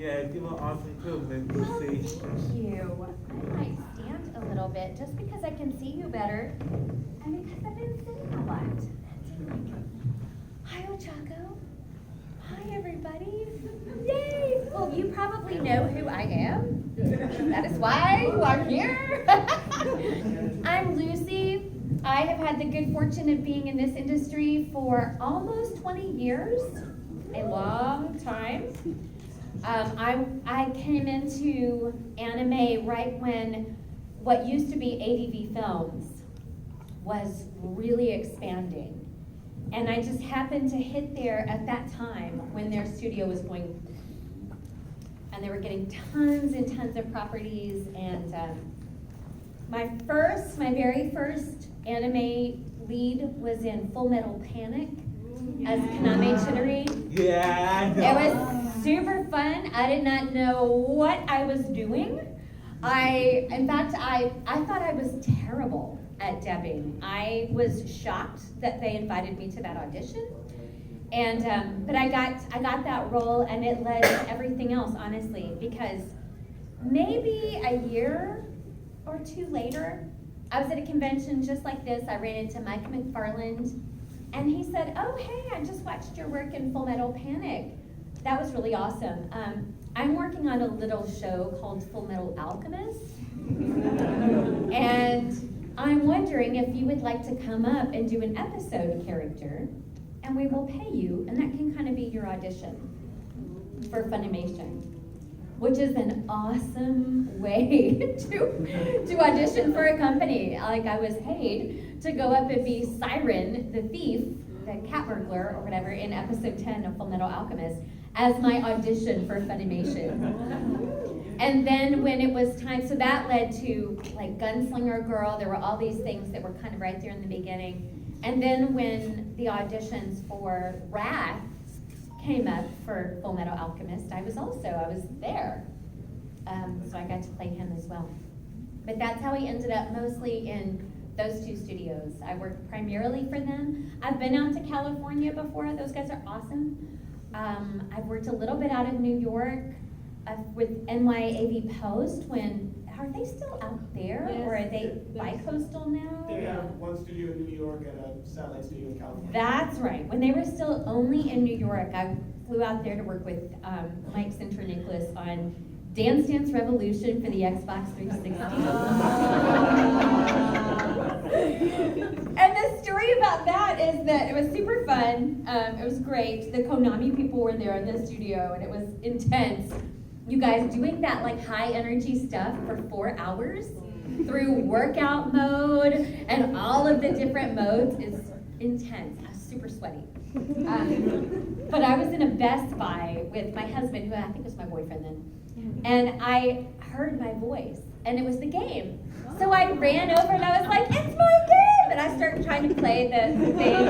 Yeah, you were awesome too, Miss Well, Lucy. thank you. I might stand a little bit just because I can see you better and because I've been sitting a lot. Hi, Ochaku. Hi, everybody. Yay! Well, you probably know who I am. That is why you are here. I'm Luci. I have had the good fortune of being in this industry for almost 20 years, a long time. I came into anime right when what used to be ADV Films was really expanding. And I just happened to hit there at that time when their studio was going, and they were getting tons and tons of properties. And my very first anime lead was in Full Metal Panic as Kaname Chidori. Yeah, I know. It was super fun. I did not know what I was doing. In fact, I thought I was terrible at dubbing. I was shocked that they invited me to that audition. And but I got that role, and it led to everything else, honestly, because maybe a year or two later, I was at a convention just like this. I ran into Mike McFarland, and he said, "Oh, hey, I just watched your work in Full Metal Panic. That was really awesome. I'm working on a little show called Full Metal Alchemist, and I'm wondering if you would like to come up and do an episode character, and we will pay you, and that can kind of be your audition for Funimation." Which is an awesome way to audition for a company. Like, I was paid to go up and be Psiren, the thief, the cat burglar or whatever, in episode 10 of Full Metal Alchemist as my audition for Funimation. And then when it was time, so that led to like Gunslinger Girl. There were all these things that were kind of right there in the beginning. And then when the auditions for Wrath came up for Full Metal Alchemist, I was there. So I got to play him as well. But that's how he ended up mostly in those two studios. I worked primarily for them. I've been out to California before. Those guys are awesome. I've worked a little bit out of New York with NYAV Post. Are they still out there? Yes, or are they bi-coastal now? They have one studio in New York and a satellite studio in California. That's right. When they were still only in New York, I flew out there to work with Mike Sinter-Nicholas on Dance Dance Revolution for the Xbox 360. And the story about that is that it was super fun. It was great. The Konami people were there in the studio, and it was intense. You guys doing that like high energy stuff for 4 hours through workout mode and all of the different modes is intense. I was super sweaty. But I was in a Best Buy with my husband, who I think was my boyfriend then, and I heard my voice, and it was the game. So I ran over and I was like, "It's my game!" And I started trying to play the thing,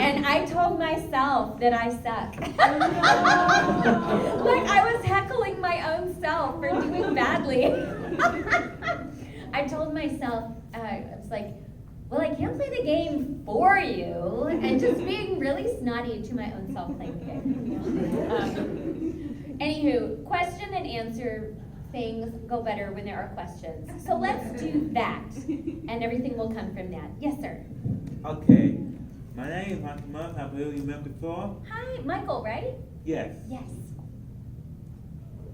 and I told myself that I suck. Like I was heckling my own self for doing badly. I told myself, I was like, "Well, I can't play the game for you," and just being really snotty to my own self playing the game. Anywho, question and answer things go better when there are questions. So let's do that, and everything will come from that. Yes, sir. Okay. My name is Michael. Have you met before? Hi, Michael, right? Yes. Yes.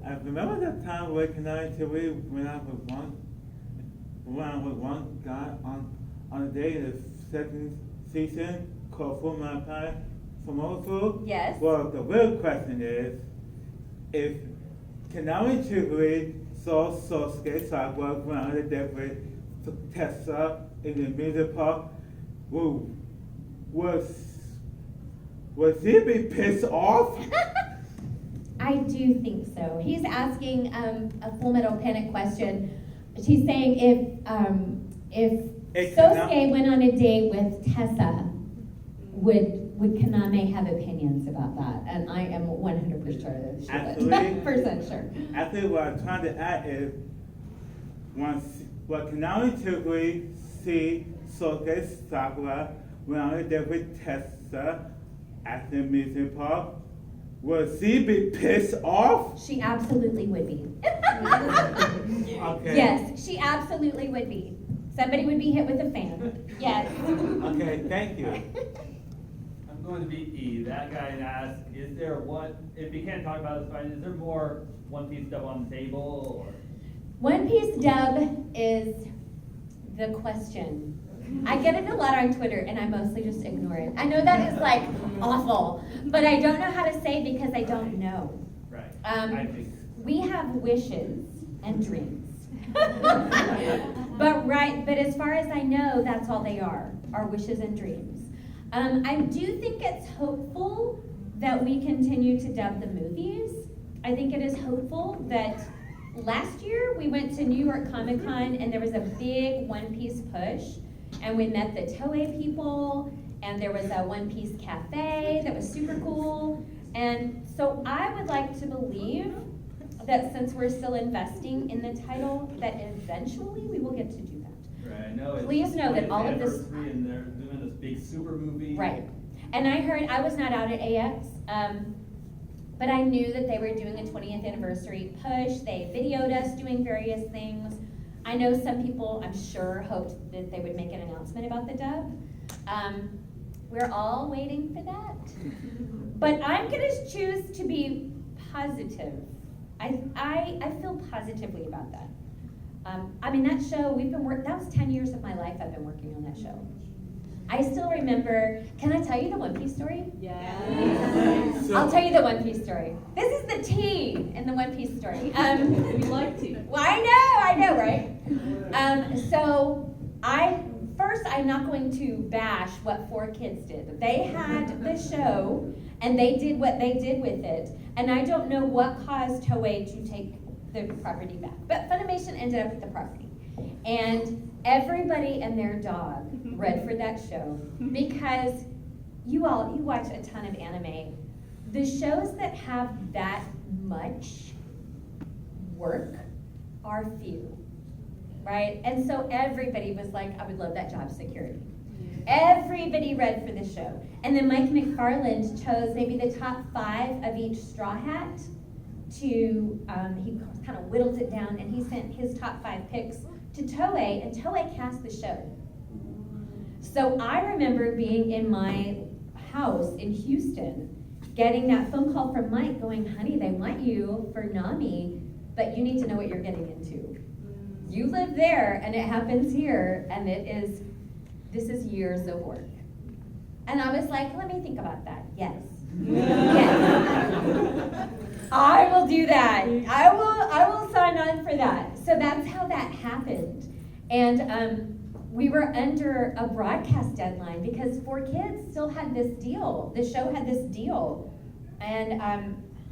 I remember the time working on TV when I was one guy on a day in the second season called Full Metal Panic from Ochaku. Yes. Well, the real question is, if Nami saw Sosuke Sakura around the deck with Tessa in the music park, was he be pissed off? I do think so. He's asking a Full Metal Panic question. He's saying if Sosuke went on a date with Tessa, would Kaname have opinions about that? And I am 100% sure that she would. Percent sure. Actually, what I'm trying to add is, what Kaname typically see Sosuke Sakura when on a date with Tessa at the music park, Would she be pissed off? She absolutely would be. Okay. Yes, she absolutely would be. Somebody would be hit with a fan. Yes. Okay, thank you. I'm going to be E. That guy asked, is there one, if you can't talk about this, fine, is there more One Piece stuff on the table? Or? One Piece dub is the question. I get it a lot on Twitter and I mostly just ignore it. I know that is like awful, but I don't know how to say because I don't know. Right. I think. We have wishes and dreams. But as far as I know, that's all they are wishes and dreams. I do think it's hopeful that we continue to dub the movies. I think it is hopeful that last year we went to New York Comic Con and there was a big One Piece push, and we met the Toei people, and there was a One Piece cafe that was super cool. And so I would like to believe that since we're still investing in the title, that eventually we will get to do that. Right, I know. It's Please know that all of this. anniversary and they're doing this big super movie. Right. And I heard, I was not out at AX, but I knew that they were doing a 20th anniversary push. They videoed us doing various things. I know some people, I'm sure, hoped that they would make an announcement about the dub. We're all waiting for that. But I'm gonna choose to be positive. I feel positively about that. I mean, that show, that was 10 years of my life I've been working on that show. I still remember, can I tell you the One Piece story? Yeah. I'll tell you the One Piece story. This is the T in the One Piece story. We like to. Well, I know, right? So I'm not going to bash what 4Kids did. They had the show, and they did what they did with it, and I don't know what caused Toei to take the property back. But Funimation ended up with the property. And everybody and their dog read for that show because you watch a ton of anime. The shows that have that much work are few, right? And so everybody was like, I would love that job security. Everybody read for the show. And then Mike McFarland chose maybe the top 5 of each Straw Hat to, he kind of whittled it down, and he sent his top 5 picks to Toei, and Toei cast the show. So I remember being in my house in Houston, getting that phone call from Mike going, honey, they want you for Nami, but you need to know what you're getting into. You live there, and it happens here, and this is years of work. And I was like, let me think about that. Yes. Yes. I will do that. I will sign on for that. So that's how that happened. And we were under a broadcast deadline because 4Kids still had this deal. The show had this deal. And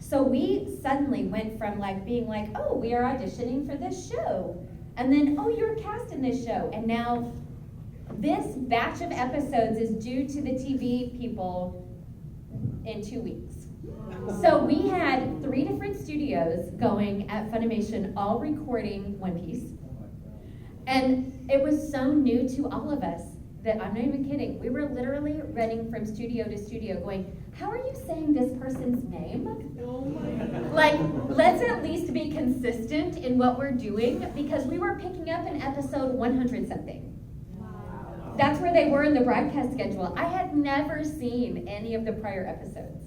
so we suddenly went from being like, oh, we are auditioning for this show. And then, oh, you're cast in this show. And now this batch of episodes is due to the TV people in 2 weeks. So we had 3 different studios going at Funimation, all recording One Piece. And it was so new to all of us that I'm not even kidding. We were literally running from studio to studio going, how are you saying this person's name? Oh my God. Let's at least be consistent in what we're doing because we were picking up in episode 100 something. Wow. That's where they were in the broadcast schedule. I had never seen any of the prior episodes.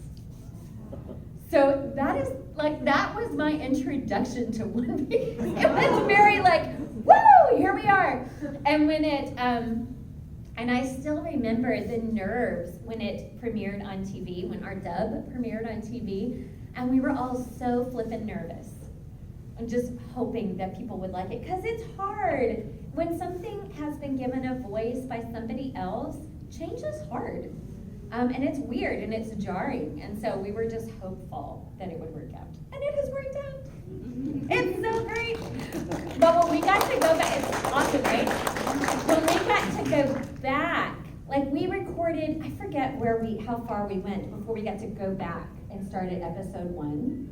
So that was my introduction to One Piece. It was very woo, here we are. And when and I still remember the nerves when it premiered on TV, when our dub premiered on TV, and we were all so flippin' nervous. I'm just hoping that people would like it, because it's hard. When something has been given a voice by somebody else, change is hard. And it's weird and it's jarring. And so we were just hopeful that it would work out. And it has worked out. It's so great. But when we got to go back, it's awesome, right? When we got to go back, we recorded, I forget how far we went before we got to go back and start at episode 1.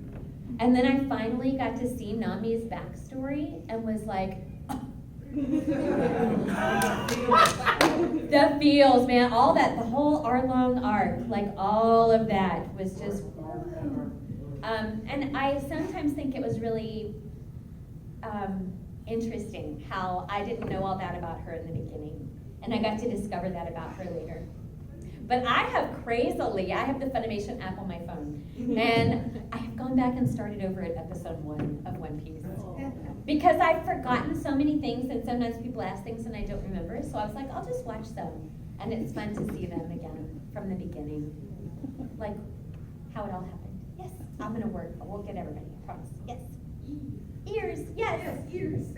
And then I finally got to see Nami's backstory and was like, the feels, man, all that, the whole hour-long arc, all of that was just, And I sometimes think it was really interesting how I didn't know all that about her in the beginning. And I got to discover that about her later. But I have the Funimation app on my phone. And I have gone back and started over at episode 1 of One Piece. Because I've forgotten so many things, and sometimes people ask things and I don't remember. So I was like, I'll just watch them. And it's fun to see them again from the beginning. Like how it all happened. Yes, I'm gonna work. We'll get everybody, I promise. Yes. Ears, yes. Yes, ears.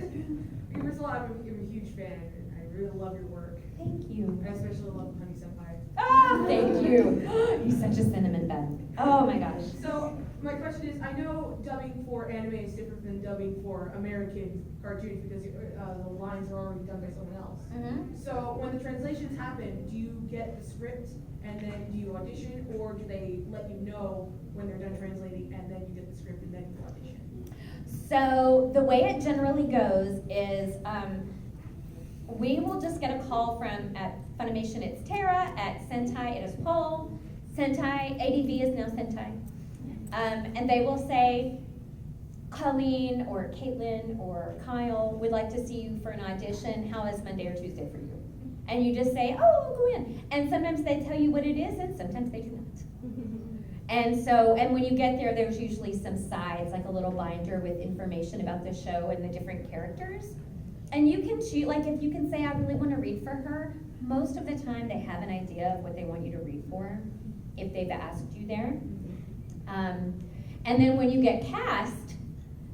First of all, I'm a huge fan. I really love your work. Thank you. I especially love Honey Senpai. Oh, thank you. You're such a cinnamon bun. Oh my gosh. So, my question is, I know dubbing for anime is different than dubbing for American cartoons because the lines are already done by someone else. Mm-hmm. So, when the translations happen, do you get the script and then do you audition, or do they let you know when they're done translating and then you get the script and then you audition? So the way it generally goes is we will just get a call from, at Funimation it's Tara, at Sentai it is Paul, Sentai, ADV is now Sentai, and they will say, Colleen or Caitlin or Kyle would like to see you for an audition. How is Monday or Tuesday for you? And you just say, oh, I'll go in. And sometimes they tell you what it is, and sometimes they do not. And when you get there, there's usually some sides, like a little binder with information about the show and the different characters. And you can choose, like if you can say, I really want to read for her, most of the time they have an idea of what they want you to read for, if they've asked you there. And then when you get cast,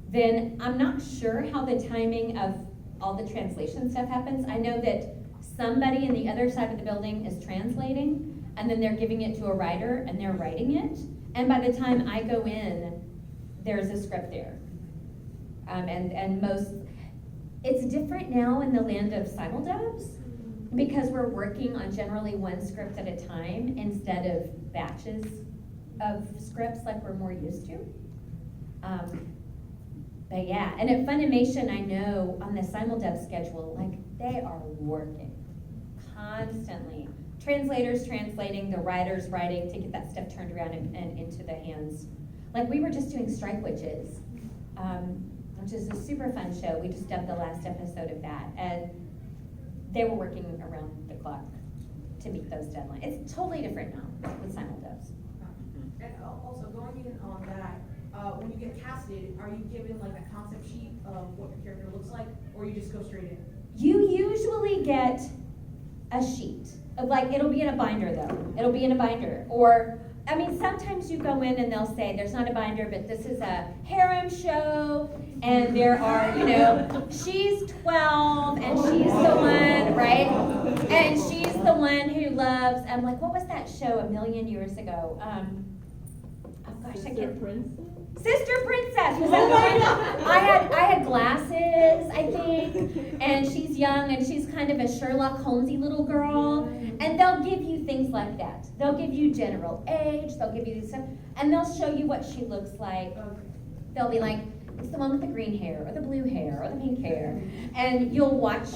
then I'm not sure how the timing of all the translation stuff happens. I know that somebody in the other side of the building is translating, and then they're giving it to a writer, and they're writing it. And by the time I go in, there's a script there. It's different now in the land of simuldubs, because we're working on generally one script at a time instead of batches of scripts like we're more used to. But yeah, and at Funimation, I know on the simuldub schedule, like they are working constantly. Translators translating, the writers writing to get that stuff turned around and into the hands. Like we were just doing Strike Witches, which is a super fun show. We just dubbed the last episode of that, and they were working around the clock to meet those deadlines. It's totally different now with simuldubs. And also, going in on that, when you get casted, are you given like a concept sheet of what your character looks like, or you just go straight in? You usually get a sheet. Like, it'll be in a binder though. It'll be in a binder. Or, I mean, sometimes you go in and they'll say, there's not a binder, but this is a harem show, and there are, you know, she's 12, and she's the one, right? And she's the one who loves, like, what was that show a million years ago? Oh gosh, I can't. Sister Princess, was that the one? I had glasses, I think, and she's young, and she's kind of a Sherlock Holmesy little girl, and they'll give you things like that. They'll give you general age, they'll give you this stuff, and they'll show you what she looks like. They'll be like, it's the one with the green hair, or the blue hair, or the pink hair, and you'll watch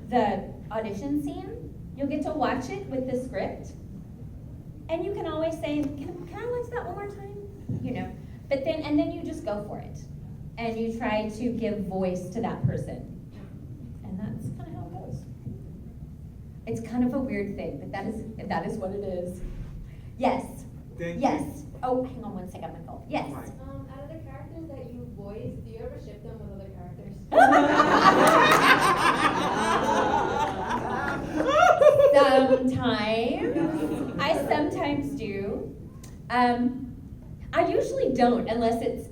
the audition scene. You'll get to watch it with the script, and you can always say, can I watch that one more time? You know. But then you just go for it, and you try to give voice to that person, and that's kind of how it goes. It's kind of a weird thing, but that is what it is. Yes. Thank yes. you. Oh, hang on one second, my phone. Yes. Out of the characters that you voice, do you ever ship them with other characters? Sometimes. I sometimes do. I usually don't unless it's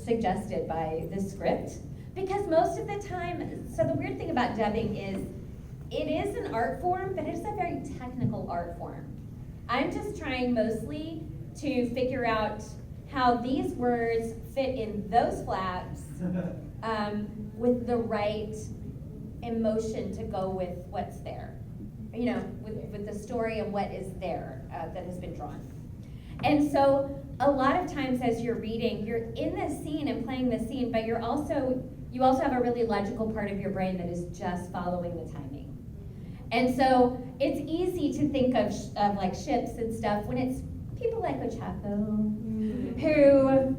suggested by the script, because most of the time, so the weird thing about dubbing is it is an art form, but it's a very technical art form. I'm just trying mostly to figure out how these words fit in those flaps with the right emotion to go with what's there, you know, with the story and what is there that has been drawn. And so a lot of times as you're reading, you're in the scene and playing the scene, but you also have a really logical part of your brain that is just following the timing. And so it's easy to think of like ships and stuff when it's people like Ochaku, who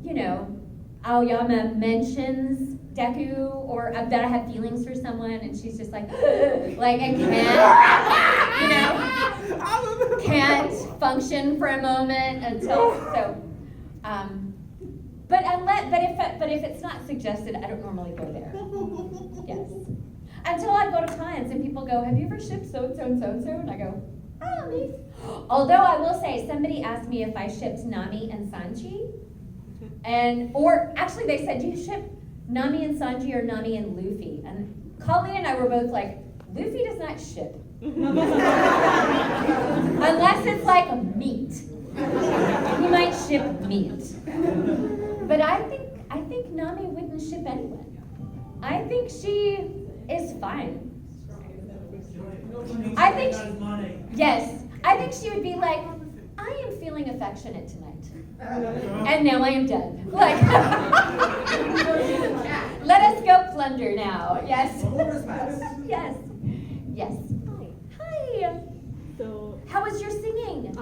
you know, Aoyama mentions Deku or that I have feelings for someone, and she's just like, and can't function for a moment until so. But if it's not suggested, I don't normally go there. Yes. Until I go to clients and people go, have you ever shipped so and so and so and so? And I go, oh, me. Although I will say, somebody asked me if I shipped Nami and Sanji, or actually they said, do you ship Nami and Sanji or Nami and Luffy? And Colleen and I were both like, Luffy does not ship. Unless it's like meat. He might ship meat. But I think Nami wouldn't ship anyone. I think she is fine. I think she would be like, I am feeling affectionate tonight. And now I am done. Like, let us go plunder now. Yes. Yes. Yes. Hi. So How was your singing?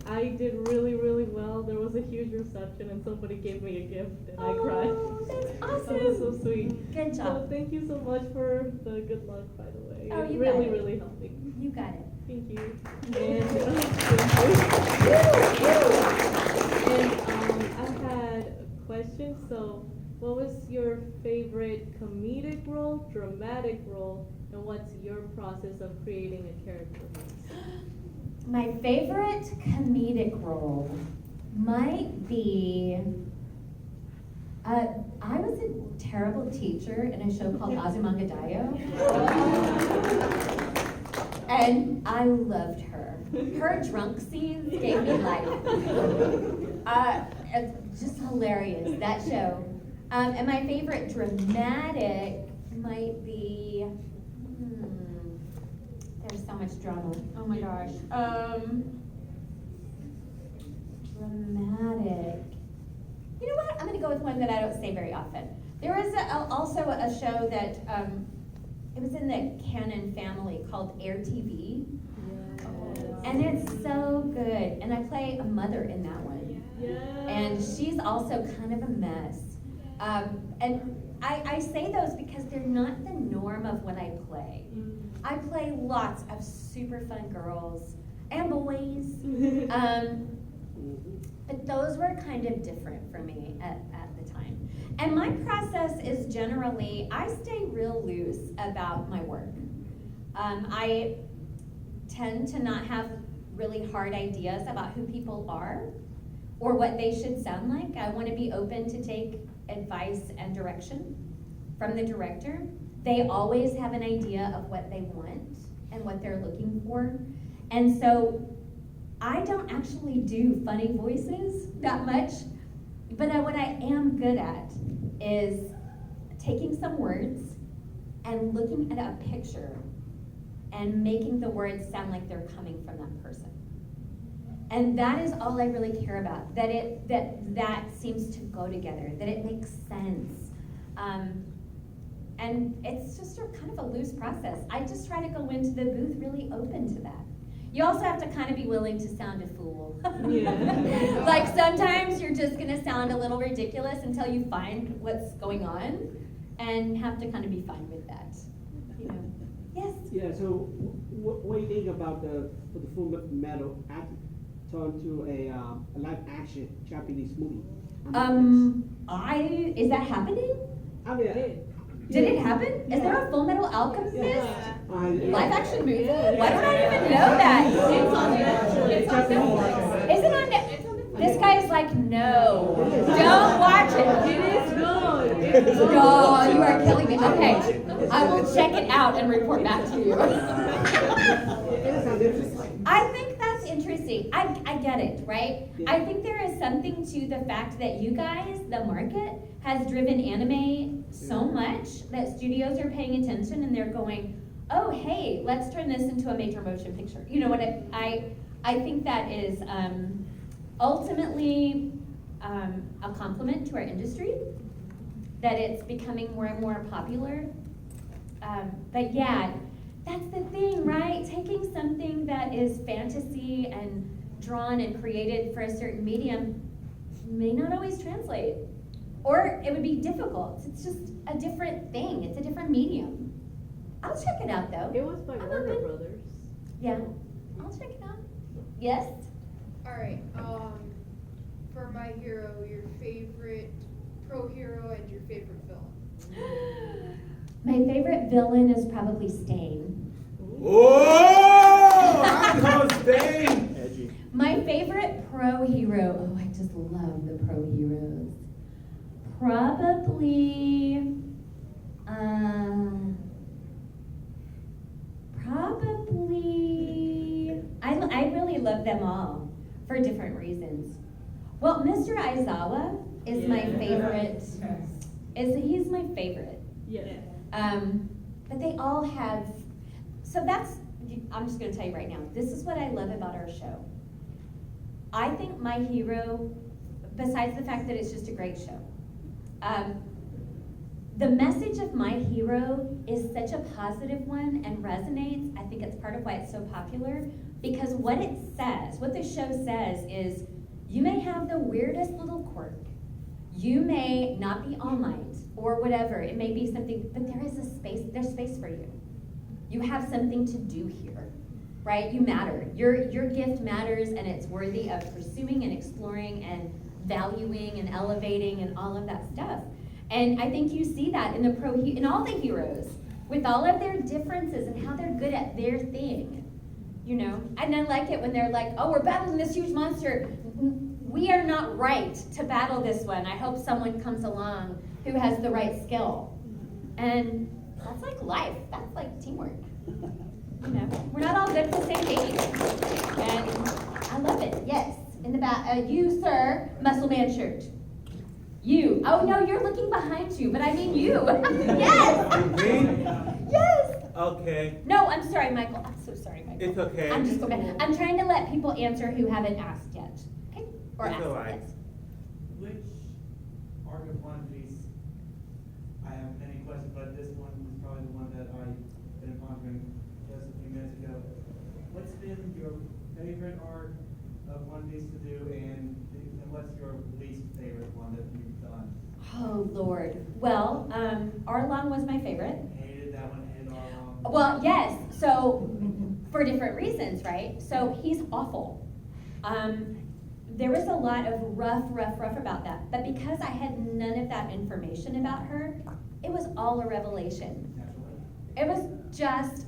I did really, really well. There was a huge reception and somebody gave me a gift and I cried. Oh, that's awesome. That was so sweet. Good So job. thank you so much for the good luck, by the way. Oh, It you really, got it. really helped me. You got it. Thank you. Thank And I had a question. So, what was your favorite comedic role, dramatic role, and what's your process of creating a character? My favorite comedic role might be, I was a terrible teacher in a show called Azumanga Daioh. And I loved her. Her drunk scenes gave me life. It's just hilarious, that show. And my favorite dramatic might be, there's so much drama. Oh my gosh. Dramatic. You know what? I'm gonna go with one that I don't say very often. There is also a show that, it was in the Canon family called Air TV. And it's so good. And I play a mother in that one. And she's also kind of a mess. And I say those because they're not the norm of what I play. I play lots of super fun girls and boys. But those were kind of different for me at the time. And my process is generally, I stay real loose about my work. I tend to not have really hard ideas about who people are or what they should sound like. I want to be open to take advice and direction from the director. They always have an idea of what they want and what they're looking for. And so I don't actually do funny voices that much, but what I am good at is taking some words and looking at a picture and making the words sound like they're coming from that person. And that is all I really care about, that seems to go together, that it makes sense. And it's just a kind of a loose process. I just try to go into the booth really open to that. You also have to kind of be willing to sound a fool. Like sometimes you're just gonna sound a little ridiculous until you find what's going on and have to kind of be fine with that, you know. Yes? Yeah, so what do you think about the Full Metal turned to a live action Japanese movie? Is that happening? I mean, Did it happen? Is there a Full Metal Alchemist live action movie? Yeah. Why don't I even know that? It's on Netflix. Is it on Netflix? This guy is like, no, don't watch it. It is good. No, you are killing me. Okay, I will check it out and report back to you. I think that's interesting. I get it, right? Yeah. I think there is something to the fact that you guys, the market, has driven anime so much that studios are paying attention and they're going, oh, hey, let's turn this into a major motion picture. You know what? I think that is ultimately a compliment to our industry, that it's becoming more and more popular. But yeah, that's the thing, right? Taking something that is fantasy and drawn and created for a certain medium may not always translate. Or it would be difficult. It's just a different thing. It's a different medium. I'll check it out though. It was by I'm Warner open. Brothers. Yeah, I'll check it out. Yes? Alright, for my hero, your favorite pro hero and your favorite villain. My favorite villain is probably Stain. Oh, I know Stain. Edgy. My favorite pro hero, oh, I just love the pro heroes. Probably, I really love them all for different reasons. Well, Mr. Aizawa is my favorite. He's my favorite. Yeah. But they all have, so that's, I'm just gonna tell you right now, this is what I love about our show. I think my hero, besides the fact that it's just a great show, the message of my hero is such a positive one and resonates. I think it's part of why it's so popular, because what it says, what the show says is, you may have the weirdest little quirk, you may not be All Might, or whatever, it may be something, but there is a space, there's space for you. You have something to do here, right? You matter. Your gift matters, and it's worthy of pursuing and exploring and valuing and elevating and all of that stuff. And I think you see that in the in all the heroes, with all of their differences and how they're good at their thing, you know? And I like it when they're like, oh, we're battling this huge monster. We are not right to battle this one. I hope someone comes along who has the right skill. And that's like life. That's like teamwork. You know, we're not all good for the same thing. And I love it. Yes. In the back, you, sir, muscle man shirt. You. Oh no, you're looking behind you, but I mean you. Yes. Me? Yes. Okay. No, I'm sorry, Michael. I'm so sorry, Michael. It's okay. I'm just going back. I'm trying to let people answer who haven't asked yet. Okay? Or It's asked. all right. Yes. Which arc of One Piece, I have many questions, but this one is probably the one that I've been pondering just a few minutes ago. What's been your favorite arc of One Piece to do, and what's your least favorite one that you've done? Oh Lord. Well, Arlong was my favorite. Hated that one, hated all along. Well, yes. So for different reasons, right? So he's awful. There was a lot of rough about that. But because I had none of that information about her, it was all a revelation. It was just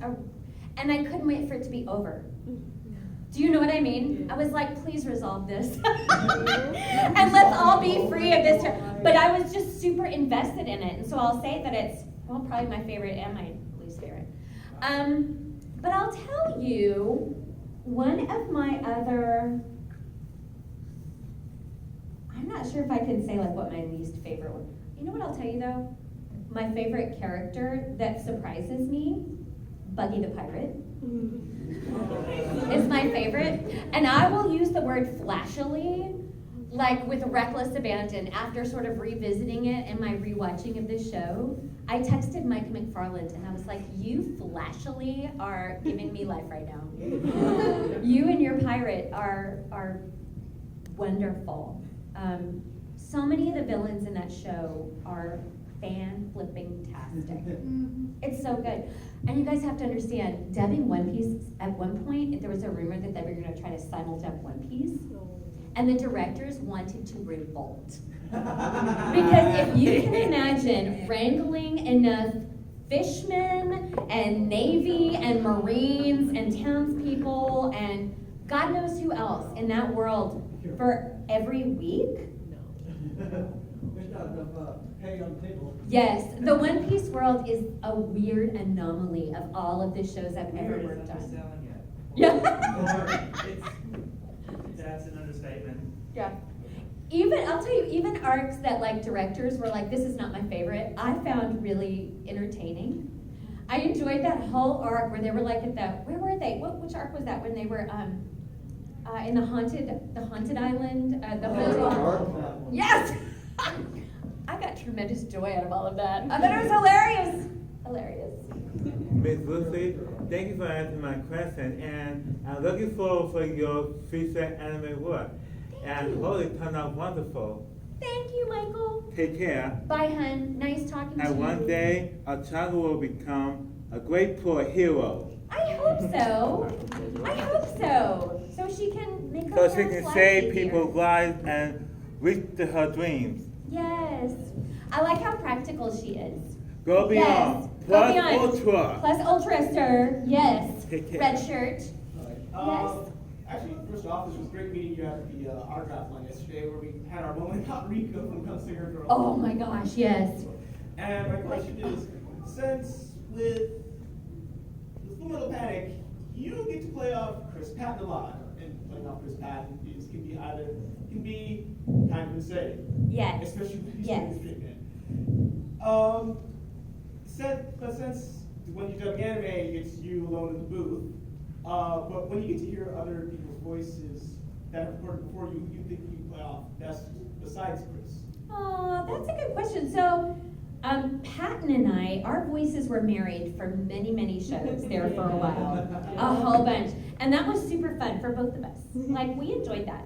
and I couldn't wait for it to be over. Do you know what I mean? I was like, please resolve this. And let's all be free of this. But I was just super invested in it. And so I'll say that it's, well, probably my favorite and my least favorite. But I'll tell you, one of my other, I'm not sure if I can say like what my least favorite one. You know what I'll tell you though? My favorite character that surprises me, Buggy the Pirate, is my favorite. And I will use the word flashily, like with reckless abandon, after sort of revisiting it in my rewatching of this show. I texted Mike McFarland and I was like, you flashily are giving me life right now. You and your pirate are wonderful. So many of the villains in that show are fan-flipping-tastic. It's so good. And you guys have to understand, dubbing One Piece, at one point, there was a rumor that they were going to try to simul-dub One Piece. And the directors wanted to revolt. Because if you can imagine wrangling enough fishermen and Navy and Marines and townspeople and God knows who else in that world for every week. There's not enough hay on the table. Yes, the One Piece world is a weird anomaly of all of the shows I've ever Weird worked is on. underselling it. Yeah. That's an understatement. Yeah. I'll tell you, even arcs that like directors were like, this is not my favorite, I found really entertaining. I enjoyed that whole arc where they were like where were they? Which arc was that when they were in the haunted island? Yes! I got tremendous joy out of all of that. I thought it was hilarious. Hilarious. Ms. Luci, thank you for answering my question, and I'm looking forward for your future anime work. And hope it turned out wonderful. Thank you, Michael. Take care. Bye, hun. Nice talking to you. And one day, Ochaku will become a great poor hero. I hope so. I hope so. So she can make So her she parents' can lives save easier. people's lives and reach to her dreams. Yes. I like how practical she is. Go beyond. Yes. Go Plus beyond. ultra. Plus ultra, sir. Yes. Take care. Red shirt. Yes. Actually, first off, this was great meeting you at the autograph line yesterday where we had our moment about Rico from Gunslinger Girl. Oh my gosh, yes. And my question is, since with Full Metal Panic, you get to play off Chris Patton a lot, and playing off Chris Patton can be kind of insane. Yes. Especially when he's Yes. doing the street man. But since when you dub anime, it's you alone in the booth. But when you get to hear other people's voices that have recorded before you, you think you play off best besides Chris? Oh, that's a good question. So, Patton and I, our voices were married for many, many shows there for a while. A whole bunch. And that was super fun for both of us. Like, we enjoyed that.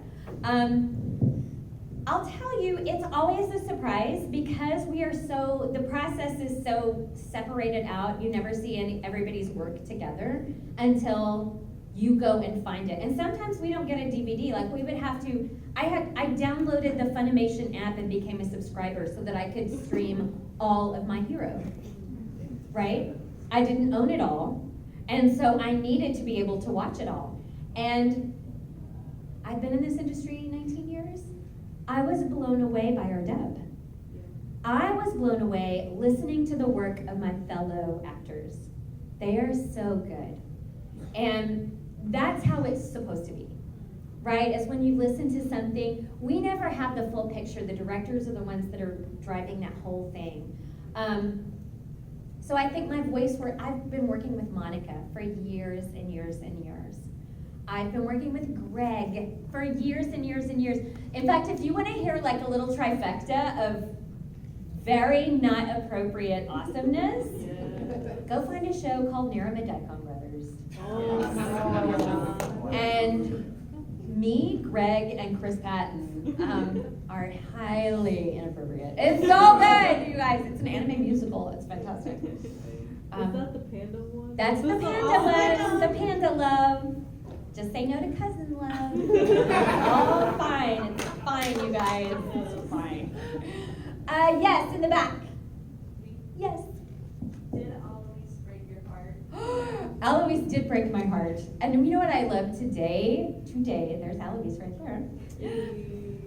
I'll tell you, it's always a surprise because the process is so separated out. You never see everybody's work together until you go and find it. And sometimes we don't get a DVD. Like we would have to, I downloaded the Funimation app and became a subscriber so that I could stream all of my heroes, right? I didn't own it all. And so I needed to be able to watch it all. And I've been in this industry 19 years. I was blown away by our dub. I was blown away listening to the work of my fellow actors. They are so good. And that's how it's supposed to be, right? Is when you listen to something, we never have the full picture. The directors are the ones that are driving that whole thing. So I think my voice I've been working with Monica for years and years and years. I've been working with Greg for years and years and years. In fact, if you want to hear like a little trifecta of very not appropriate awesomeness, go find a show called Narama Daikon Brothers. And me, Greg, and Chris Patton are highly inappropriate. It's so good, you guys. It's an anime musical. It's fantastic. Is that the panda one? That's the panda one. The panda love. Just say no to cousin love. All fine. It's fine, you guys. It's fine. Yes, in the back. Yes. Did Alois break your heart? Alois did break my heart. And you know what I love today? There's Alois right there.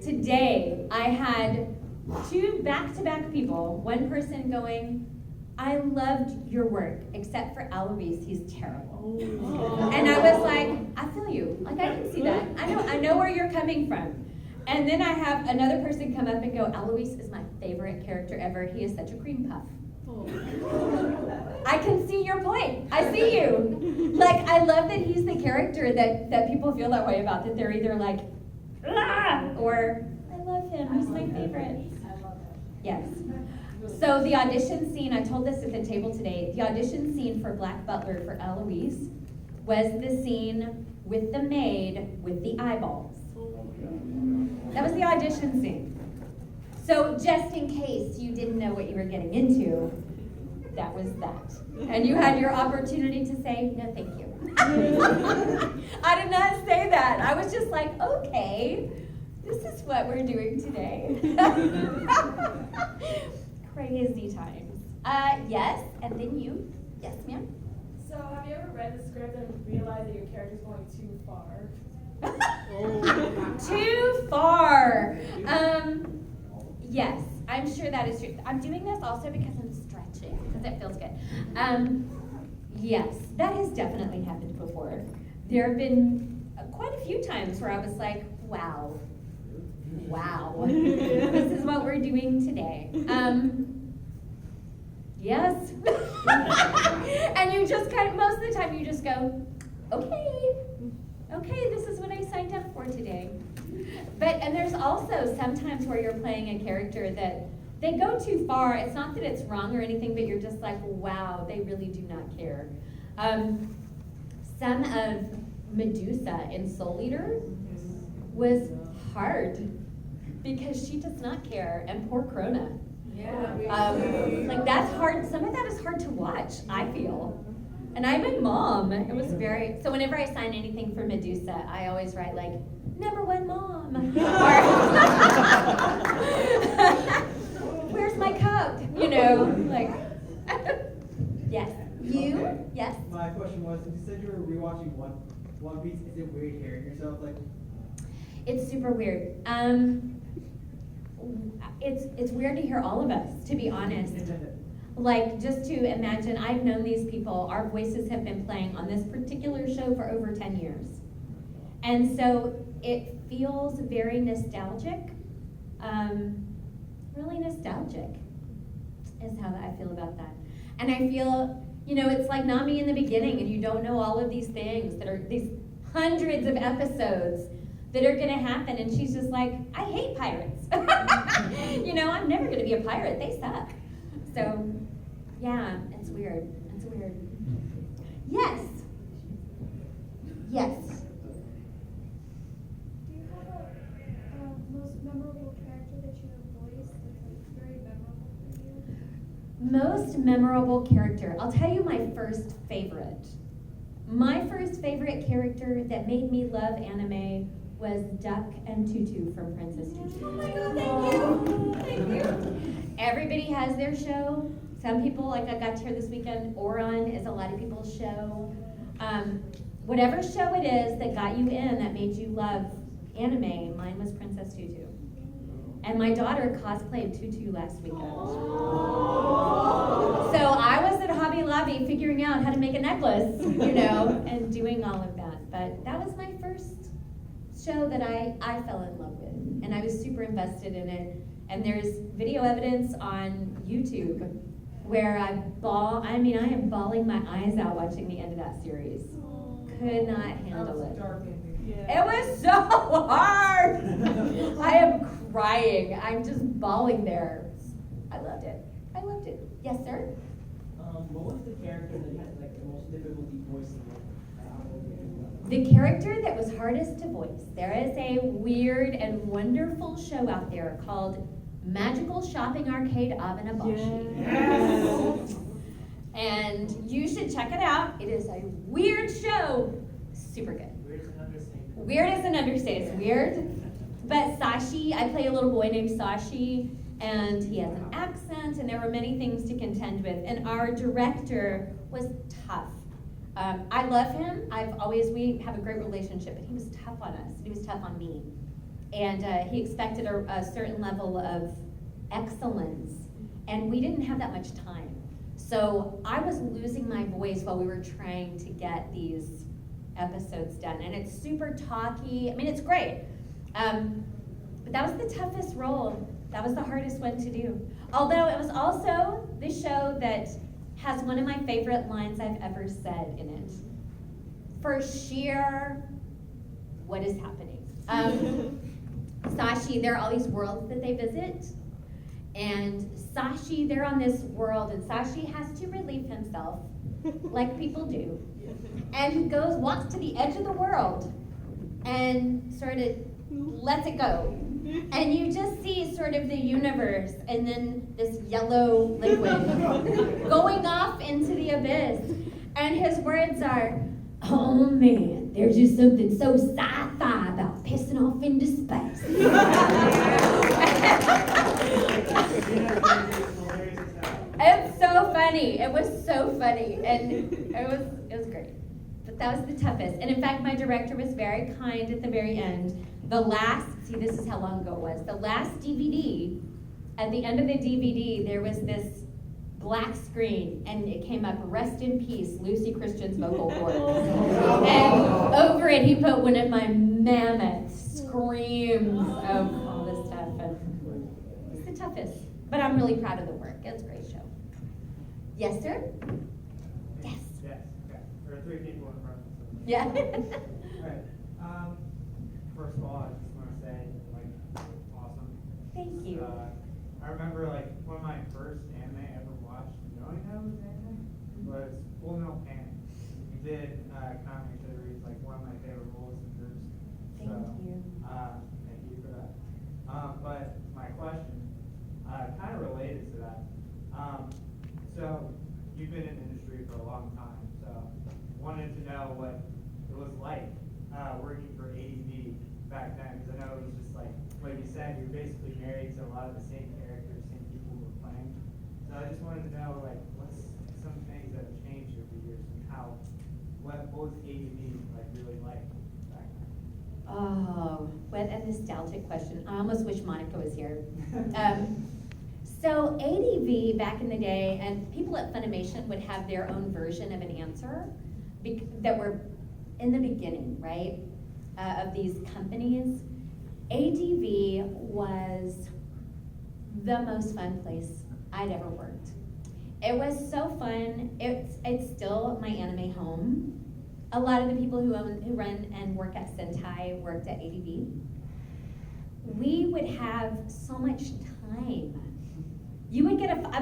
Today, I had two back-to-back people. One person going, I loved your work, except for Alois, he's terrible. And I was like, I feel you. Like, I can see that. I know where you're coming from. And then I have another person come up and go, Alois is my favorite character ever. He is such a cream puff. I can see your point. I see you. Like, I love that he's the character that people feel that way about, that they're either like, ah, or I love him, he's my favorite. Yes. So the audition scene, I told this at the table today, the audition scene for Black Butler for Eloise was the scene with the maid with the eyeballs. That was the audition scene. So just in case you didn't know what you were getting into, that was that. And you had your opportunity to say, no thank you. I did not say that. I was just like, okay, this is what we're doing today. Crazy times. Yes, and then you. Yes, ma'am. So have you ever read the script and realized that your character's going too far? Too far. Yes, I'm sure that is true. I'm doing this also because I'm stretching, because it feels good. Yes, that has definitely happened before. There have been quite a few times where I was like, wow, this is what we're doing today. Yes. And you just most of the time you just go, okay, this is what I signed up for today. And there's also sometimes where you're playing a character that they go too far. It's not that it's wrong or anything, but you're just like, wow, they really do not care. Some of Medusa in Soul Eater was hard because she does not care, and poor Krona. Yeah. Like that's hard. Some of that is hard to watch, I feel. And I'm a mom. It was very, so whenever I sign anything for Medusa, I always write like, #1 mom. Or, where's my cup? You know, like, yes. You? Okay. Yes. My question was, you said you were rewatching One Piece. Is it weird hearing yourself like? It's super weird. It's weird to hear all of us, to be honest. Like, just to imagine, I've known these people, our voices have been playing on this particular show for over 10 years. And so it feels very nostalgic, really nostalgic is how I feel about that. And I feel, you know, it's like Nami in the beginning, and you don't know all of these things that are these hundreds of episodes that are gonna happen, and she's just like, I hate pirates. You know, I'm never gonna be a pirate, they suck. So, yeah, it's weird, it's weird. Yes. Yes. Do you have a most memorable character that you have voiced that's like very memorable for you? Most memorable character. I'll tell you my first favorite. My first favorite character that made me love anime was Duck and Tutu from Princess Tutu. Oh my god, thank you! Thank you! Everybody has their show. Some people, like I got to hear this weekend, Oron is a lot of people's show. Whatever show it is that got you in, that made you love anime, mine was Princess Tutu. And my daughter cosplayed Tutu last weekend. So I was at Hobby Lobby figuring out how to make a necklace, you know, and doing all of that. But that was my first show that I fell in love with. And I was super invested in it. And there's video evidence on YouTube where I am bawling my eyes out watching the end of that series. Could not handle it. Dark ending. It was so hard. I am crying. I'm just bawling there. I loved it. I loved it. Yes, sir? What was the character that you had like the most difficulty voicing? The character that was hardest to voice. There is a weird and wonderful show out there called Magical Shopping Arcade Abanabashi. Yes. And you should check it out. It is a weird show. Super good. Weird is an understatement. Weird is an understatement. It's weird. But Sashi, I play a little boy named Sashi, and he has an accent, and there were many things to contend with. And our director was tough. I love him. We have a great relationship, but he was tough on us. He was tough on me. And he expected a certain level of excellence, and we didn't have that much time. So I was losing my voice while we were trying to get these episodes done. And it's super talky. I mean, it's great. But that was the toughest role. That was the hardest one to do. Although it was also the show that has one of my favorite lines I've ever said in it. For sheer, what is happening? Sashi, there are all these worlds that they visit. And Sashi, they're on this world, and Sashi has to relieve himself, like people do. And he walks to the edge of the world, and sort of lets it go. And you just see sort of the universe, and then this yellow liquid going off into the abyss. And his words are, oh man, there's just something so sci-fi about pissing off into space. It's so funny. It was so funny, and it was great. But that was the toughest. And in fact, my director was very kind at the very end. This is how long ago it was. The last DVD, at the end of the DVD, there was this black screen, and it came up, "Rest in peace, Luci Christian's vocal cords." And over it, he put one of my mammoth screams of all this stuff. And it's the toughest. But I'm really proud of the work. It's a great show. Yes, sir? Yes. Yes. Okay. There are 3 people in front of us. Yeah. Alright. First of all, I just want to say, like, awesome. Thank you. I remember, like, one of my first anime I ever watched, knowing that it was anime, was Full Metal Panic. You did Nami, like one of my favorite roles in groups. Thank you. Thank you for But my question, kind of related to that. So you've been in the industry for a long time, so wanted to know what it was like working for ADV back then, because I know it was just like what you said, you're basically married to a lot of the same characters, same people who were playing. So I just wanted to know, like, what's some things that have changed over the years and how, what was ADV like really like back then? Oh, what a nostalgic question. I almost wish Monica was here. So ADV back in the day, and people at Funimation would have their own version of an answer that were in the beginning, right, of these companies. ADV was the most fun place I'd ever worked. It was so fun. It's still my anime home. A lot of the people who run and work at Sentai worked at ADV. We would have so much time. I would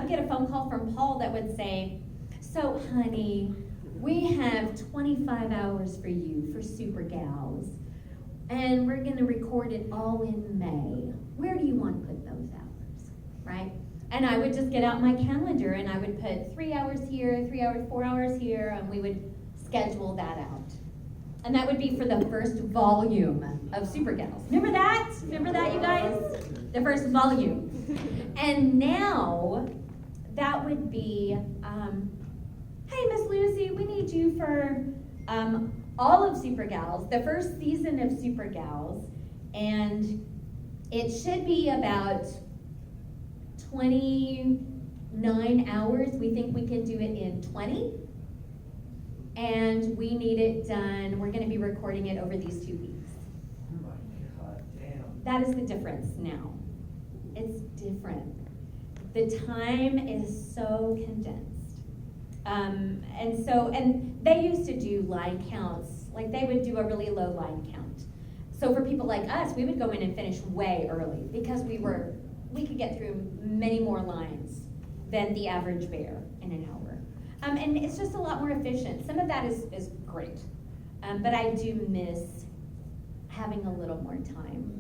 get a phone call from Paul that would say, "So honey, we have 25 hours for you for Super Gals, and we're gonna record it all in May. Where do you want to put those hours?" Right? And I would just get out my calendar and I would put 3 hours here, 3 hours, 4 hours here, and we would schedule that out. And that would be for the first volume of Super Gals. Remember that? Remember that, you guys? The first volume. And now, that would be, hey, Miss Lucy, we need you for all of Super Gals, the first season of Super Gals, and it should be about 29 hours. We think we can do it in 20. And we need it done, we're gonna be recording it over these 2 weeks. Oh my God, damn. That is the difference now. It's different. The time is so condensed. And they used to do line counts, like they would do a really low line count. So for people like us, we would go in and finish way early because we could get through many more lines than the average bear in an hour. And it's just a lot more efficient. Some of that is great, but I do miss having a little more time.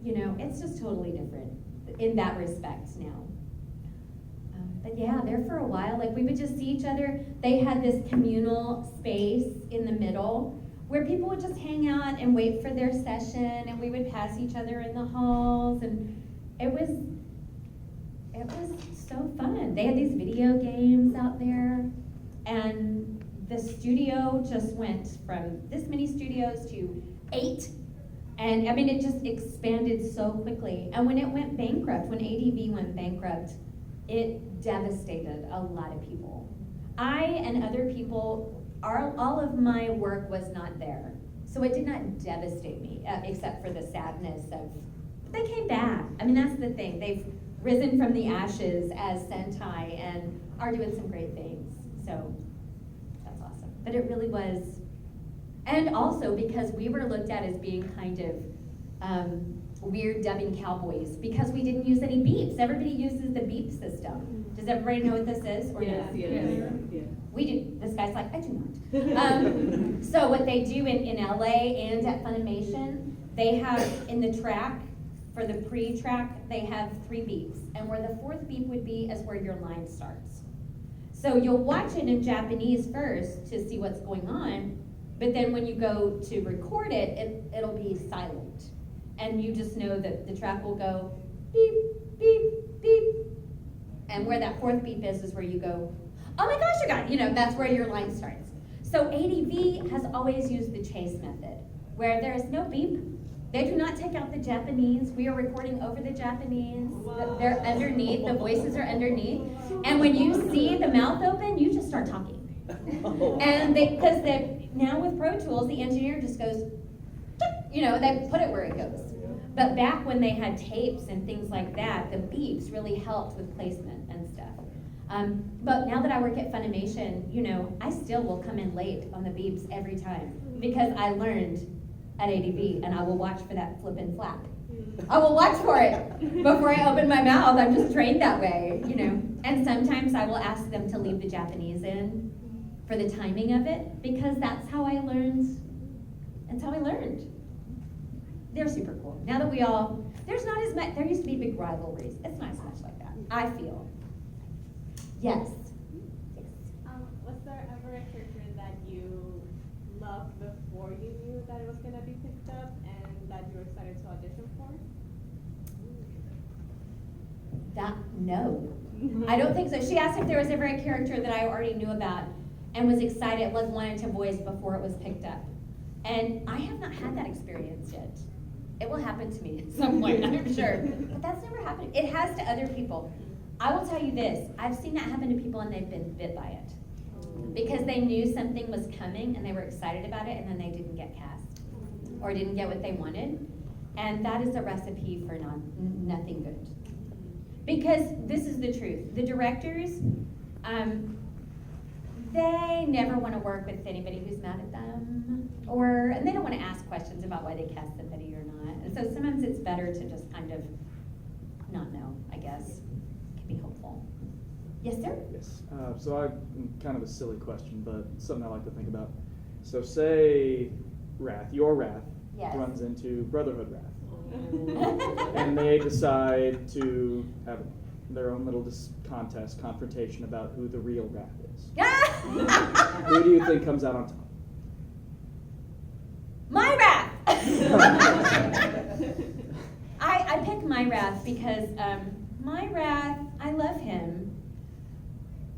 You know, it's just totally different in that respect now. But yeah, there for a while, like we would just see each other. They had this communal space in the middle where people would just hang out and wait for their session, and we would pass each other in the halls, and it was so fun. They had these video games out there, and the studio just went from this many studios to 8. And I mean, it just expanded so quickly. And when it went bankrupt, when ADV went bankrupt, it devastated a lot of people. I and other people, all of my work was not there. So it did not devastate me, except for the sadness of, but they came back. I mean, that's the thing. They've risen from the ashes as Sentai and are doing some great things. So that's awesome. But it really was, and also because we were looked at as being kind of weird dubbing cowboys because we didn't use any beeps. Everybody uses the beep system. Does everybody know what this is? Or Yes, no? yes. Yeah. We do. This guy's like, I do not. So what they do in LA and at Funimation, they have in the track, for the pre-track, they have 3 beeps. And where the 4th beep would be is where your line starts. So you'll watch it in Japanese first to see what's going on, but then when you go to record it, it'll be silent. And you just know that the track will go beep, beep, beep. And where that 4th beep is where you go, oh my gosh, you got it. You know, that's where your line starts. So ADV has always used the chase method, where there is no beep. They do not take out the Japanese. We are recording over the Japanese. They're underneath, the voices are underneath. And when you see the mouth open, you just start talking. And because now with Pro Tools, the engineer just goes, you know, they put it where it goes. But back when they had tapes and things like that, the beeps really helped with placement and stuff. But now that I work at Funimation, you know, I still will come in late on the beeps every time because I learned at ADV, and I will watch for that flip and flap. I will watch for it before I open my mouth. I'm just trained that way, you know. And sometimes I will ask them to leave the Japanese in for the timing of it because that's how I learned. That's how I learned. they're super cool. Now that there's not as much, there used to be big rivalries. It's not as much like that, I feel. Yes. Was there ever a character that you loved before you knew that it was gonna be picked up and that you were excited to audition for? No. I don't think so. She asked if there was ever a character that I already knew about and was excited, like wanted to voice before it was picked up. And I have not had that experience yet. It will happen to me at some point, I'm sure. But that's never happened. It has to other people. I will tell you this, I've seen that happen to people and they've been bit by it. Because they knew something was coming and they were excited about it and then they didn't get cast. Or didn't get what they wanted. And that is a recipe for nothing good. Because this is the truth. The directors, they never want to work with anybody who's mad at them, and they don't want to ask questions about why they cast somebody or not. And so sometimes it's better to just kind of not know, I guess. It can be helpful. Yes, sir? Yes. So kind of a silly question, but something I like to think about. So say your Wrath Yes. runs into Brotherhood Wrath. And they decide to have their own little confrontation about who the real Wrath is. Who do you think comes out on top? My Wrath! I pick My Wrath because My Wrath, I love him.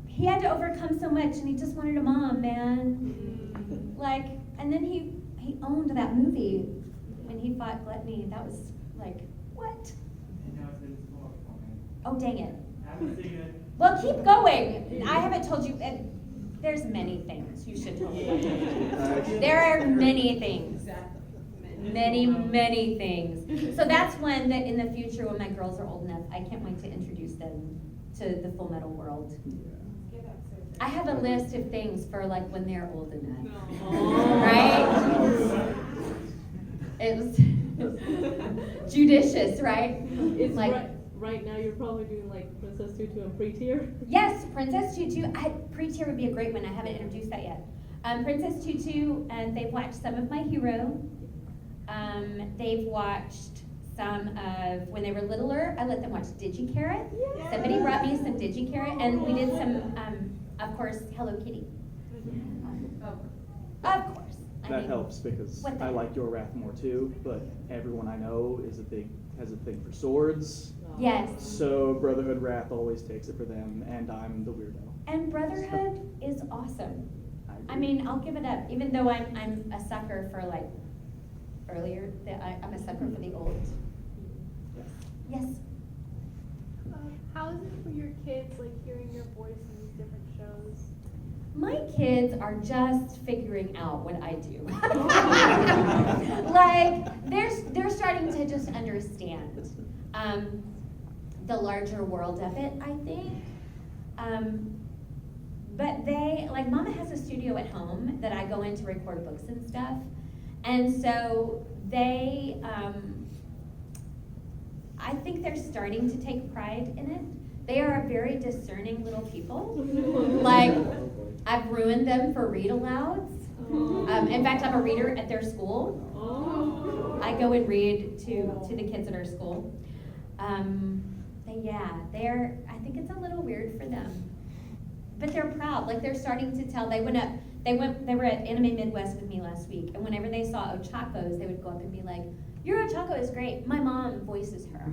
He had to overcome so much and he just wanted a mom, man. Like, and then he owned that movie when he fought Gluttony. That was like, what? And now it's been spoiled for me. Oh, dang it. I haven't seen it. Well, keep going. I haven't told you. There's many things you should tell me. There are many things. Many, many things. So that's one that in the future, when my girls are old enough, I can't wait to introduce them to the Full Metal world. I have a list of things for like when they're old enough. Right? It's judicious, right? It's like right now you're probably doing like Princess Tutu and Pre-Tier. Yes, Princess Tutu. Pre-Tier would be a great one. I haven't introduced that yet. Princess Tutu, and they've watched some of My Hero. They've watched some of, when they were littler, I let them watch DigiCarrot. Yes. Somebody brought me some DigiCarrot, and we did some, of course, Hello Kitty. Of course. That helps because I like your Wrath more too, but everyone I know has a thing for swords. Yes. So Brotherhood Wrath always takes it for them, and I'm the weirdo. And Brotherhood is awesome. I mean, I'll give it up, even though I'm a sucker for like earlier. I'm a sucker for the old. Yes. How is it for your kids, like hearing your voice in these different shows? My kids are just figuring out what I do. Like they're starting to just understand the larger world of it, I think. But they, like, Mama has a studio at home that I go in to record books and stuff. And so they, I think they're starting to take pride in it. They are very discerning little people. Like, I've ruined them for read-alouds. In fact, I'm a reader at their school. I go and read to the kids at our school. I think it's a little weird for them. But they're proud, like they're starting to tell. They were at Anime Midwest with me last week, and whenever they saw Ochakos, they would go up and be like, "Your Ochako is great. My mom voices her."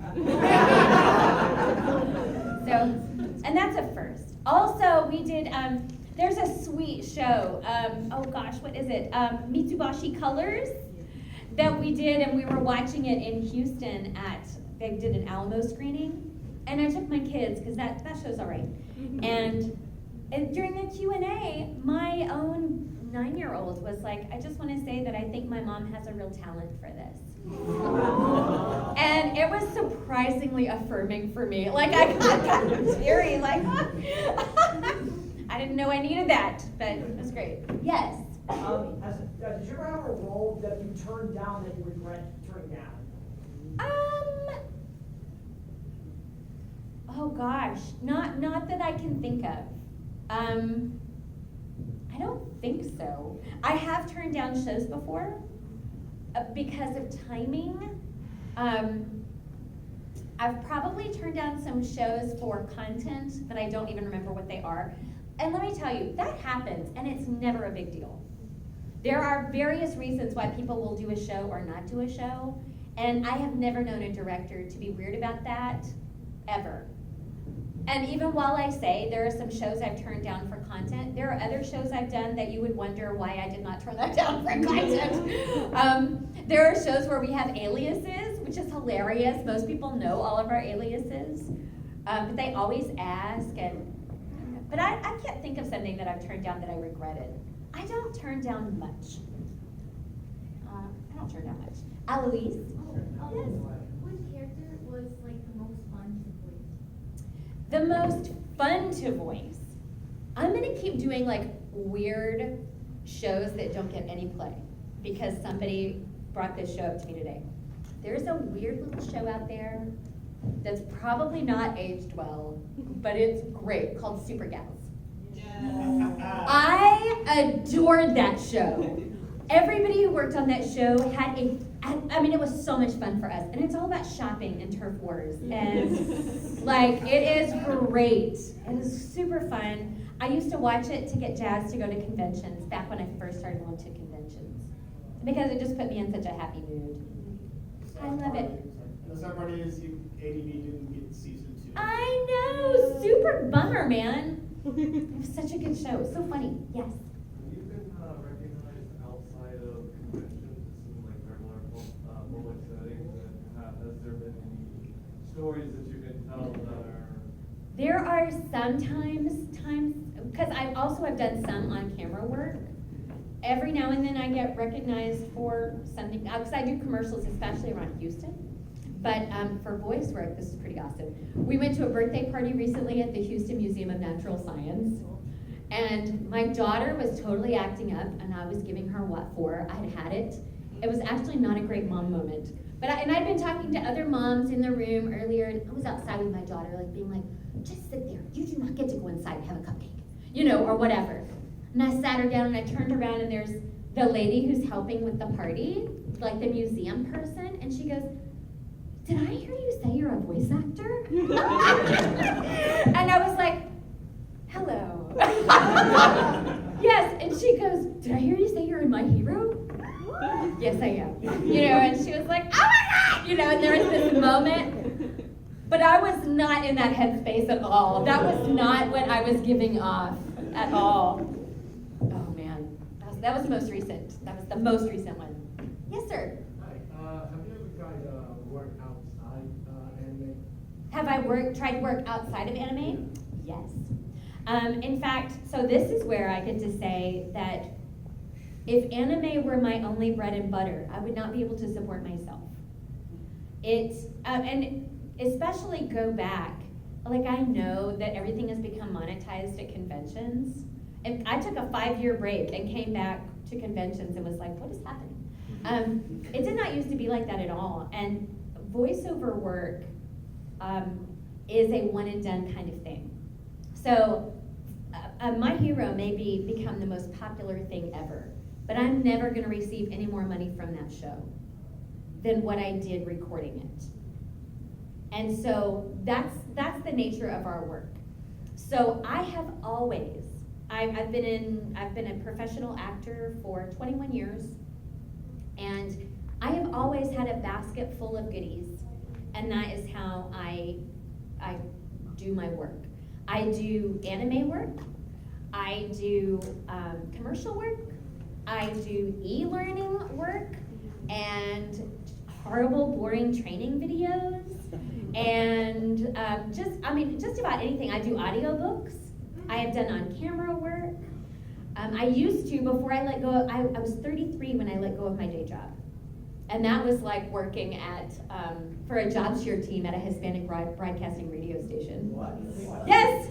So, and that's a first. Also, we did, there's a sweet show, oh gosh, what is it? Mitsubashi Colors that we did, and we were watching it in Houston they did an Alamo screening, and I took my kids, because that show's all right. And during the Q&A, my own 9-year-old was like, "I just want to say that I think my mom has a real talent for this." And it was surprisingly affirming for me. Like, I got kind of teary, like, I didn't know I needed that, but it was great. Yes? Did you ever have a role that you turned down that you regret turning down? Oh gosh, not that I can think of. I don't think so. I have turned down shows before, because of timing, I've probably turned down some shows for content that I don't even remember what they are. And let me tell you, that happens, and it's never a big deal. There are various reasons why people will do a show or not do a show, and I have never known a director to be weird about that, ever. And even while I say there are some shows I've turned down for content, there are other shows I've done that you would wonder why I did not turn that down for content. There are shows where we have aliases, which is hilarious. Most people know all of our aliases, but they always ask. But I can't think of something that I've turned down that I regretted. I don't turn down much. I don't turn down much. Eloise? Yes. Which character was like the most fun to voice? The most fun to voice. I'm gonna keep doing like weird shows that don't get any play because somebody brought this show up to me today. There's a weird little show out there that's probably not aged well, but it's great, called Super Gals. I adored that show. Everybody who worked on that show had it was so much fun for us. And it's all about shopping and turf wars. And like, it is great. It is super fun. I used to watch it to get jazzed to go to conventions back when I first started going to conventions. Because it just put me in such a happy mood. I love it. The sad part is ADV didn't get season 2. I know, super bummer, man. It was such a good show, so funny. Yes. Have you been recognized outside of conventions in like regular public settings? And has there been any stories that you can tell that are? There are times, because I've done some on-camera work. Every now and then I get recognized for something, because I do commercials, especially around Houston. But for voice work, this is pretty awesome. We went to a birthday party recently at the Houston Museum of Natural Science. And my daughter was totally acting up, and I was giving her what for. I'd had it. It was actually not a great mom moment. But I'd been talking to other moms in the room earlier, and I was outside with my daughter, like being like, just sit there. You do not get to go inside and have a cupcake, or whatever. And I sat her down, and I turned around, and there's the lady who's helping with the party, like the museum person, and she goes, did I hear you say you're a voice actor? And I was like, hello. Yes, and she goes, did I hear you say you're in My Hero? Yes, I am. And she was like, oh my God! And there was this moment. But I was not in that headspace at all. That was not what I was giving off at all. Oh man, that was the most recent. That was the most recent one. Yes, sir. Hi, have you ever tried work outside anime? Have I tried to work outside of anime? Yes. In fact, so this is where I get to say that if anime were my only bread and butter, I would not be able to support myself. And especially go back, like I know that everything has become monetized at conventions. And I took a 5-year break and came back to conventions and was like, what is happening? It did not used to be like that at all. And voiceover work is a one and done kind of thing. So My Hero may become the most popular thing ever, but I'm never going to receive any more money from that show than what I did recording it. And so that's the nature of our work. So I have always, I've been a professional actor for 21 years, and I have always had a basket full of goodies, and that is how I do my work. I do anime work, I do commercial work, I do e-learning work, and horrible, boring training videos, and just about anything. I do audiobooks, I have done on-camera work. I used to, before I let go, I was 33 when I let go of my day job. And that was like working at, for a job share team at a Hispanic broadcasting radio station. What? Yes.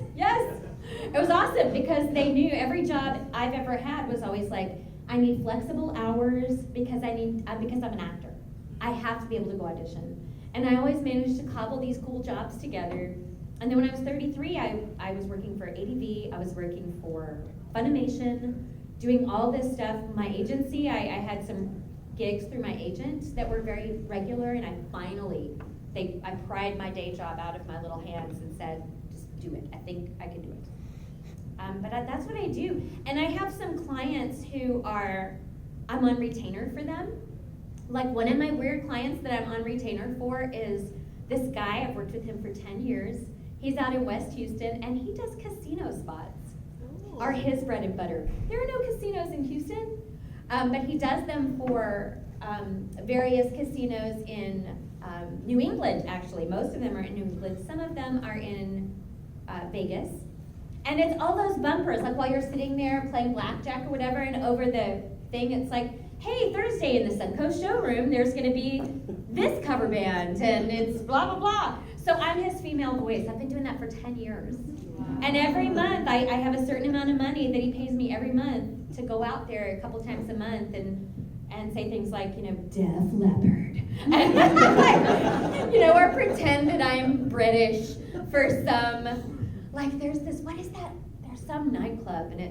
It was awesome because they knew every job I've ever had was always like, I need flexible hours because I'm an actor. I have to be able to go audition. And I always managed to cobble these cool jobs together. And then when I was 33, I was working for ADV, I was working for Funimation, doing all this stuff. My agency, I had some gigs through my agent that were very regular, and I pried my day job out of my little hands and said, just do it. I think I can do it. That's what I do. And I have some clients who I'm on retainer for them. Like one of my weird clients that I'm on retainer for is this guy. I've worked with him for 10 years. He's out in West Houston, and he does casino spots. Are his bread and butter. There are no casinos in Houston, but he does them for various casinos in New England, actually. Most of them are in New England. Some of them are in Vegas. And it's all those bumpers, like while you're sitting there playing blackjack or whatever, and over the thing, it's like, hey, Thursday in the Suncoast showroom, there's gonna be this cover band, and it's blah, blah, blah. So I'm his female voice. I've been doing that for 10 years. And every month, I have a certain amount of money that he pays me every month to go out there a couple times a month and say things like, Def Leppard. Or pretend that I'm British for some, there's this, what is that? There's some nightclub, and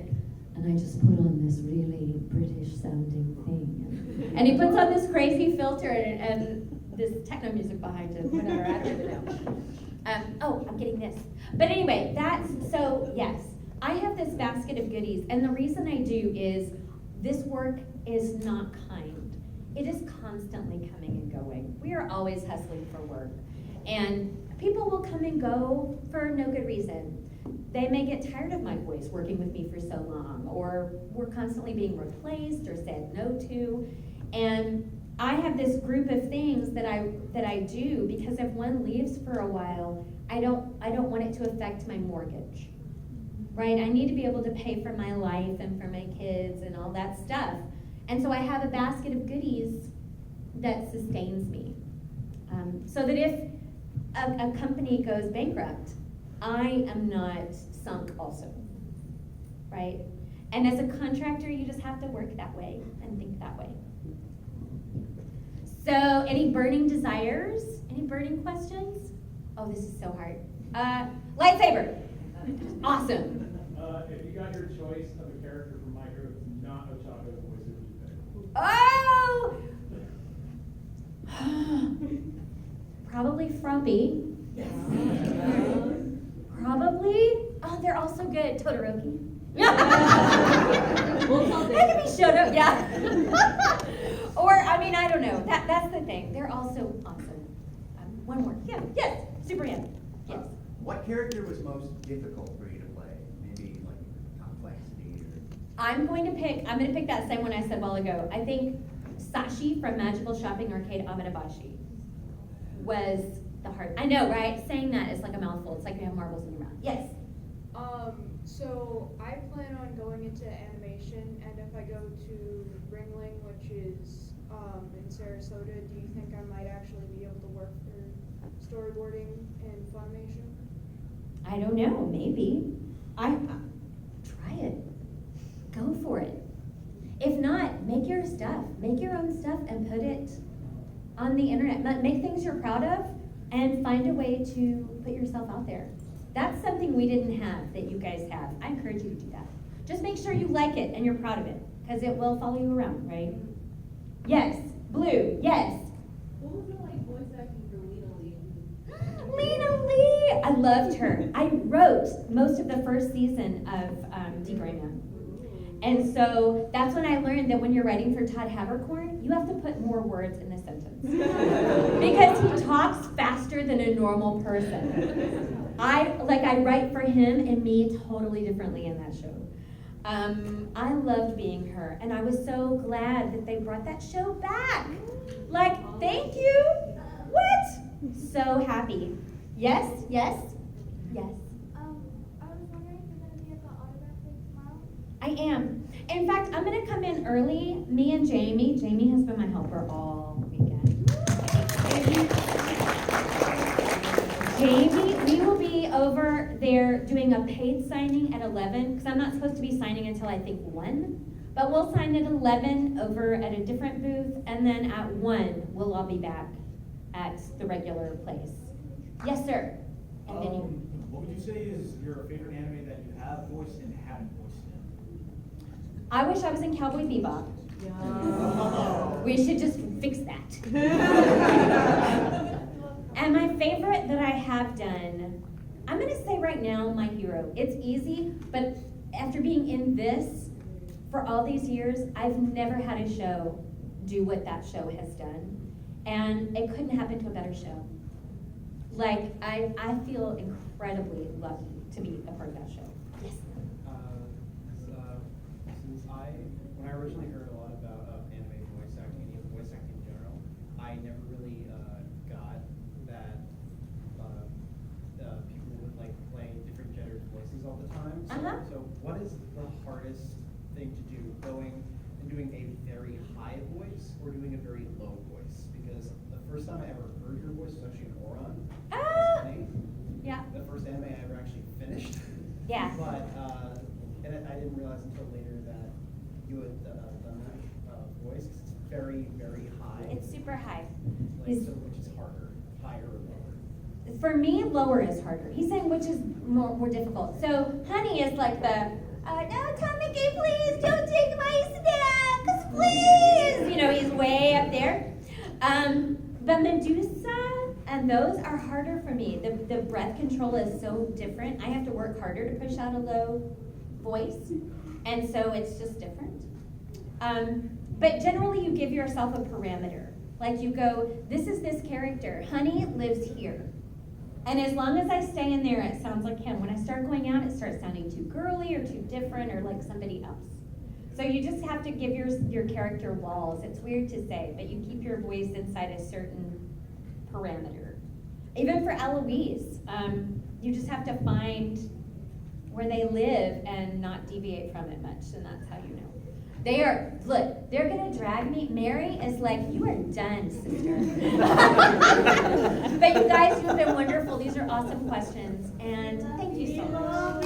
I just put on this really British sounding thing. And he puts on this crazy filter and this techno music behind him, whatever, I don't even know. I'm getting this. But anyway, yes, I have this basket of goodies, and the reason I do is this work is not kind. It is constantly coming and going. We are always hustling for work. And people will come and go for no good reason. They may get tired of my voice working with me for so long, or we're constantly being replaced or said no to. And I have this group of things that I do because if one leaves for a while, I don't want it to affect my mortgage, right? I need to be able to pay for my life and for my kids and all that stuff. And so I have a basket of goodies that sustains me. So that if a company goes bankrupt, I am not sunk also, right? And as a contractor, you just have to work that way and think that way. So, any burning desires? Any burning questions? Oh, this is so hard. Lightsaber. Awesome. If you got your choice of a character from my group, not Ochaku, the voice, who would you pick? Oh! Probably Frumpy. Yes. Probably. Oh, they're all so good. Todoroki. That can be showed up. Yeah. Or I don't know. That's the thing. They're all so awesome. One more. Yeah. Yes. Superman. Yes. What character was most difficult for you to play? Maybe complexity or. I'm going to pick that same one I said a while ago. I think Sashi from Magical Shopping Arcade Amanabashi was the hard. I know, right? Saying that is like a mouthful. It's like you have marbles in your mouth. Yes. So I plan on going into animation, and if I go to Ringling, which is in Sarasota, do you think I might actually be able to work for storyboarding and Funimation? I don't know. Maybe. Try it. Go for it. If not, make your stuff. Make your own stuff and put it on the internet. Make things you're proud of and find a way to put yourself out there. That's something we didn't have that you guys have. I encourage you to do that. Just make sure you like it and you're proud of it, because it will follow you around, right? Yes. Blue. Yes. What was it like voice acting for Lena Lee? Lena Lee! I loved her. I wrote most of the first season of Deep Rain Man. And so that's when I learned that when you're writing for Todd Haberkorn, you have to put more words in the sentence. Because he talks faster than a normal person. I write for him and me totally differently in that show. I loved being her, and I was so glad that they brought that show back. Thank you. What? So happy. Yes, yes, yes. I was wondering if you're going to be at the autograph thing tomorrow? I am. In fact, I'm going to come in early. Me and Jamie. Jamie has been my helper all weekend. Jamie, we will be over there doing a paid signing at 11, because I'm not supposed to be signing until I think 1. But we'll sign at 11 over at a different booth, and then at 1, we'll all be back at the regular place. Yes, sir. And then What would you say is your favorite anime that you have voiced and haven't voiced in? I wish I was in Cowboy Bebop. We should just fix that. And my favorite that I have done, I'm gonna say right now, my hero. It's easy, but after being in this for all these years, I've never had a show do what that show has done. And it couldn't happen to a better show. Like, I feel incredibly lucky to be a part of that show. Yes. Since when I originally heard a lot about anime voice acting and even voice acting in general, I never really got that people would like play different gendered voices all the time. So what is the hardest thing to do, going and doing a very high voice or doing a very low voice? Because the first time I ever heard your voice was actually in Oran. Yeah. The first anime I ever actually finished. Yeah. But and I didn't realize until later that you had done that voice. It's very, very high. It's super high. Like, so which is harder, higher or lower? For me, lower is harder. He's saying which is more difficult. So Honey is like the, no, Tamaki, please don't take my snacks, please. You know, he's way up there. But Medusa and those are harder for me. The breath control is so different. I have to work harder to push out a low voice. And so it's just different. But generally you give yourself a parameter. Like you go, this is this character. Honey lives here. And as long as I stay in there, it sounds like him. When I start going out, it starts sounding too girly or too different or like somebody else. So you just have to give your character walls. It's weird to say, but you keep your voice inside a certain parameter. Even for Eloise, you just have to find where they live and not deviate from it much, and that's how you know. They're gonna drag me. Mary is like, you are done, sister. But you guys, you've been wonderful. These are awesome questions, and thank you so much.